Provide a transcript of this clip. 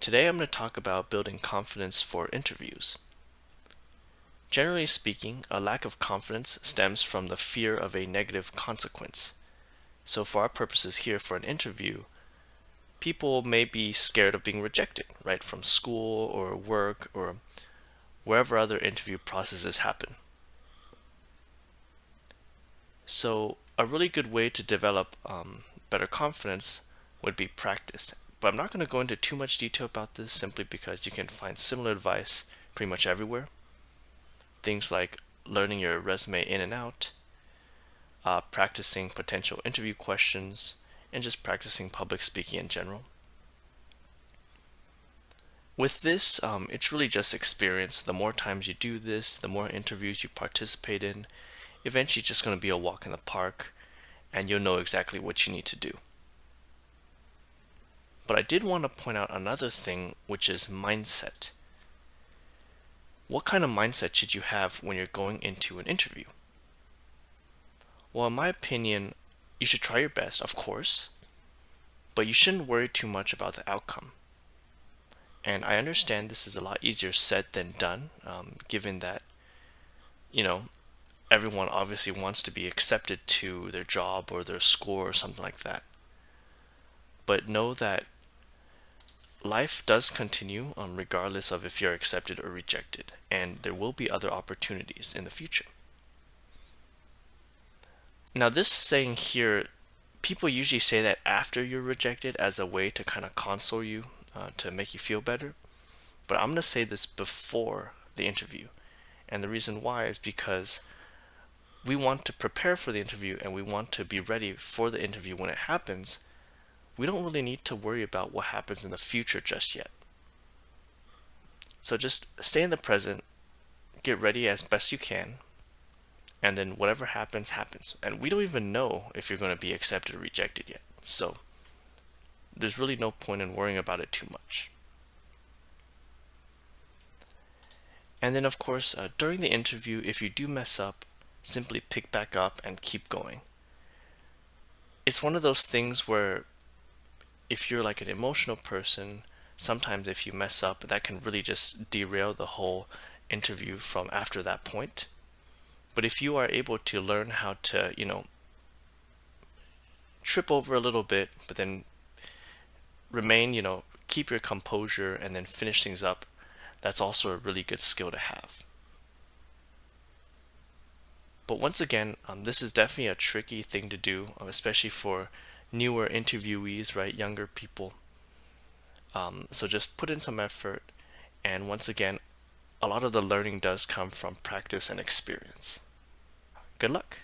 Today I'm going to talk about building confidence for interviews. Generally speaking, a lack of confidence stems from the fear of a negative consequence. So for our purposes here for an interview, people may be scared of being rejected, right, from school or work or wherever other interview processes happen. So a really good way to develop better confidence would be practice. But I'm not going to go into too much detail about this simply because you can find similar advice pretty much everywhere. Things like learning your resume in and out, practicing potential interview questions, and just practicing public speaking in general. With this, it's really just experience. The more times you do this, the more interviews you participate in, eventually it's just going to be a walk in the park, and you'll know exactly what you need to do. But I did want to point out another thing, which is mindset. What kind of mindset should you have when you're going into an interview? Well, in my opinion, you should try your best, of course, but you shouldn't worry too much about the outcome. And I understand this is a lot easier said than done, given that, you know, everyone obviously wants to be accepted to their job or their score or something like that. But know that life does continue, regardless of if you're accepted or rejected, and there will be other opportunities in the future. Now, this saying here, people usually say that after you're rejected as a way to kind of console you, to make you feel better. But I'm going to say this before the interview. And the reason why is because we want to prepare for the interview and we want to be ready for the interview when it happens. We don't really need to worry about what happens in the future just yet. So just stay in the present, get ready as best you can, and then whatever happens, happens. And we don't even know if you're going to be accepted or rejected yet. So there's really no point in worrying about it too much. And then, of course, during the interview, if you do mess up, simply pick back up and keep going. It's one of those things where if you're like an emotional person, sometimes if you mess up, that can really just derail the whole interview from after that point. But if you are able to learn how to, trip over a little bit, but then remain, keep your composure and then finish things up, that's also a really good skill to have. But once again, this is definitely a tricky thing to do, especially for newer interviewees, right? Younger people. So just put in some effort. And once again, a lot of the learning does come from practice and experience. Good luck.